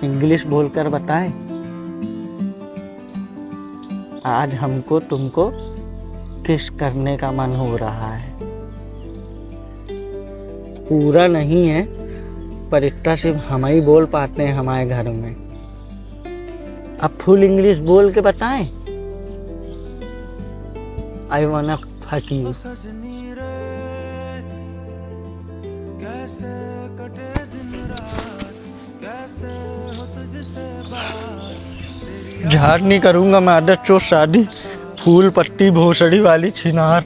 English बोलकर बताएं। आज हमको तुमको किस करने का मन हो रहा है। पूरा नहीं है, पर इतना सिर्फ हम ही बोल पाते हैं हमारे घर में। अब फुल इंग्लिश बोल के बताएं। आई वांना फक यू। झाड़ नहीं करूंगा मादर चोट शादी, फूल पट्टी भोसड़ी वाली छिनार,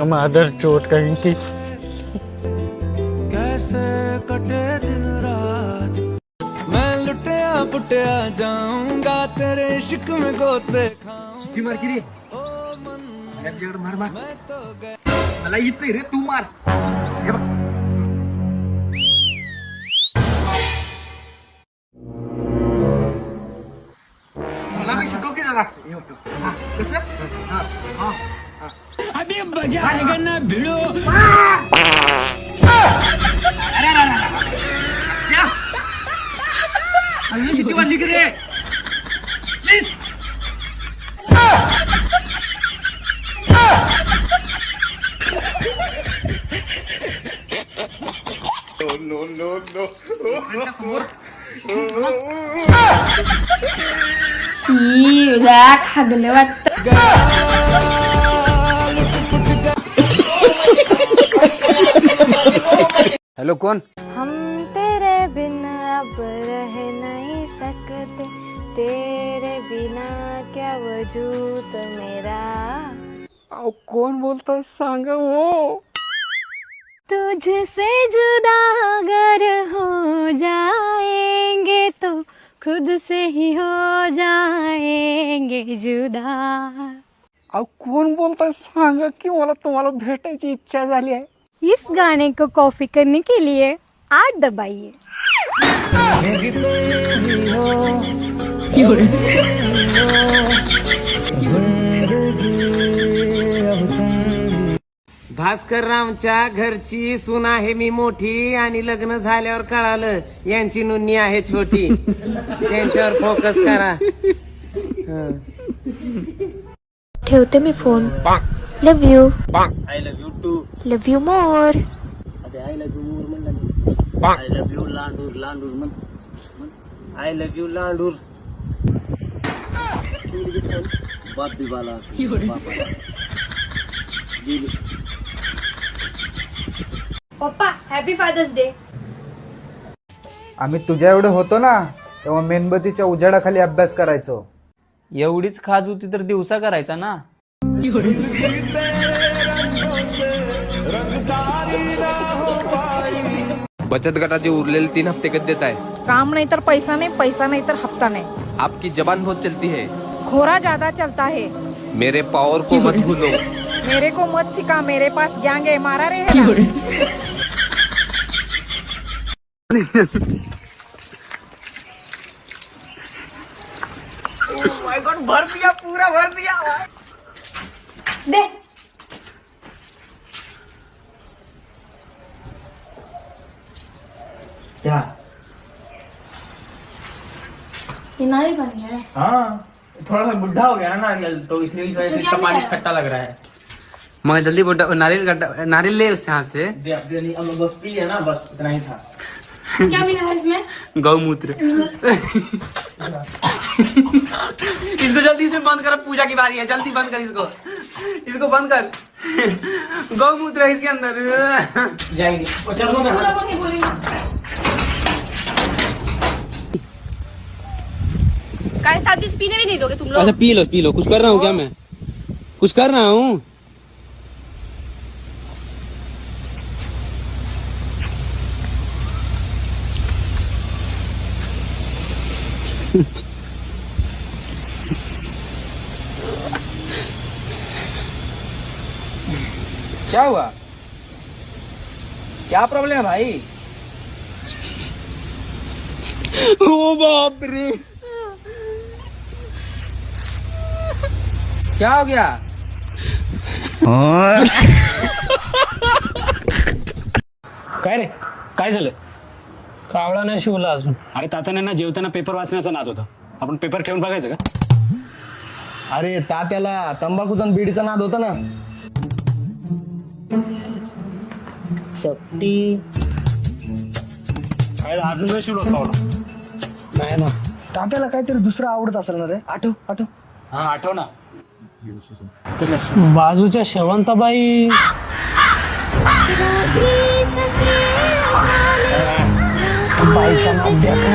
मादर चोट कहीं की। कैसे कटे दिन रात, मैं लुटिया पुटिया जाऊंगा तेरे इश्क में गोते खाऊंगा। मार की रे मार मार मला येते रे, तू मार। हे बघ मला मी शिकव की जरा। हा कसं हा हा अभी मजा आएगा ना भिड़ो। अरे अरे अरे क्या अजून शिट्टी वाजली की रे। शी उद्या खागलं वाटतं। हेलो कौन? हम तेरे बिन अब रह नहीं सकते, तेरे बिना क्या वजूद मेरा। कौन बोलता है सांगा वो? तुझसे जुदा अगर हो जाएंगे तो खुद से ही हो जाएंगे जुदा। कौन बोलता है सांगा की मला तुम्हाला भेटायची इच्छा झाली आहे। इस गाने को कॉपी करने के लिए 8 दबाइए। भास्कररावच्या घरची सून आहे मी मोठी, आणि लग्न झाल्यावर कळालं यांची नुन्नी आहे छोटी। त्यांच्यावर फोकस करा। ठेवते मी phone. Love you. I love you too. Love you more. अबे आय लव्ह यू मोर म्हणला। आय लव्ह यू लांडूर लांडूर म्हण। आय लव्ह यू लांडूर। बाप भी बाला पप्पा हॅपी फादर्स डे। आम्ही तुझ्या एवढे होतो ना तेव्हा मेणबत्तीच्या उजाडाखाली अभ्यास करायचो। एवढीच खाज होती तर दिवसा करायचा ना। बचत गटाचे उरलेले 3 हफ्ते कधी देत आहे? काम नहीं तर पैसा नहीं, पैसा नहीं तर हफ्ता नहीं। आपकी जबान बहुत चलती है, खोरा ज्यादा चलता है। मेरे पावर को मत भूलो। मेरे को मत सिखा, मेरे पास गैंग है, मारा रे है ना। ओह माय गॉड, भर दिया, पूरा भर दिया। दे क्या? ये नारियल बन गया है। हाँ थोड़ा सा बुढ़ा हो गया ना नारियल, तो इसलिए इस वजह से इसका पानी खट्टा लग रहा है। मगर जल्दी नारियल ले उससे हाथ से। नहीं, अब बस पी लिया ना, बस इतना ही था। क्या मिला है इसमें? गौमूत्र। इसको जल्दी से बंद कर, पूजा की बारी है, जल्दी बंद कर इसको। इसको बंद कर। गौमूत्र है इसके अंदर। जाएंगे चलो मैं। काय साथ इस पीने भी नहीं दोगे तुम लोग? अच्छा पी लो, कुछ कर रहा हूँ क्या मैं? कुछ कर रहा हूँ। क्या हुआ? क्या प्रॉब्लम है भाई? ओ बाप रे, क्या हो गया? काय रे, काय झालं? कावळा नाही शिवला अजून. अरे तात्याने जेवताना पेपर वाचण्याचा नाद होता. आपण पेपर ठेवून बघायचं का? अरे तात्याला तंबाखूचा आणि बिडीचा नाद होता ना. सप्टी काय अजून नाही शिवला कावळा. नाही ना, तात्याला काहीतरी दुसरं आवडत असेल ना रे. आठव हा आठव ना. बाजूच्या शेवंताबाई. बाईचा नाद द्या का?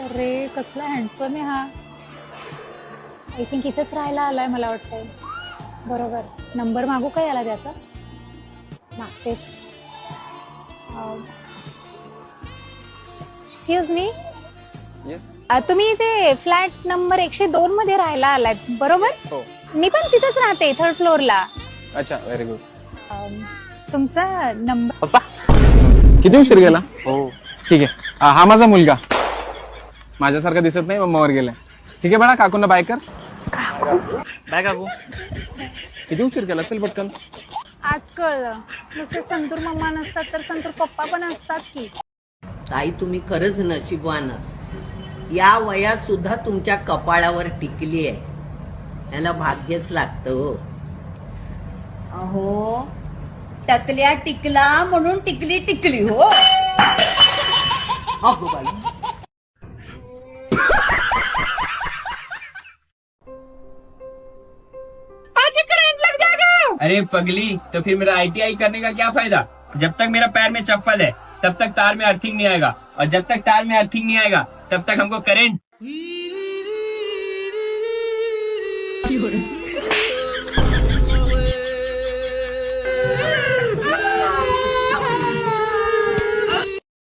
अरे कसला हँडसम आहे हा. आय थिंक इथेच राहायला आलाय मला वाटतंय. बरोबर, नंबर मागू का याला त्याचा? मागतेच. एक्सक्यूज मी, तुम्ही इथे फ्लॅट नंबर 102 मध्ये राहायला आलाय बरोबर? हो. मी पण तिथेच राहते, 3rd फ्लोअरला. अच्छा, व्हेरी गुड. तुमचा नंबर. पप्पा किती उशीर गेला? हो ठीक आहे. हा माझा मुलगा माझ्यासारखा दिसत नाही, मम्मावर गेलाय. ठीक आहे बाळा, काकूंना बाय कर. बाय काकू. किती उशीर केला? चल पटकन. आज कळलं, नुसते संतूर मम्मा नसतात तर संतूर पप्पा पण असतात की. ताई तुम्ही खरंच नशिबवान. या वयात सुद्धा तुमच्या कपाळावर टिकली आहे. याला भाग्यच लागतं हो. अहो टकल्या टिकला म्हणून टिकली टिकली हो. अगो बाई. अरे पगली, तो फिर मेरा ITI करने का क्या फायदा? जब तक मेरा पैर में चप्पल है तब तक तार में अर्थिंग नहीं आएगा, और जब तक तार में अर्थिंग नहीं आएगा तब तक हमको करंट.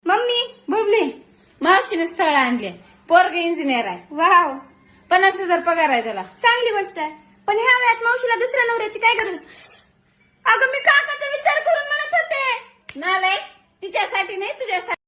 मम्मी बबली, मावशीने स्थळ आणले. पोरग इंजिनियर आहे. वाव, 50,000 पगार आहे त्याला. चांगली गोष्ट आहे, पण ह्या वयात मावशीला दुसऱ्या नवऱ्याची काय गरज? अगं मी काकाचा विचार करून म्हणत होते. नालायक, तिच्यासाठी नाही तुझ्यासाठी.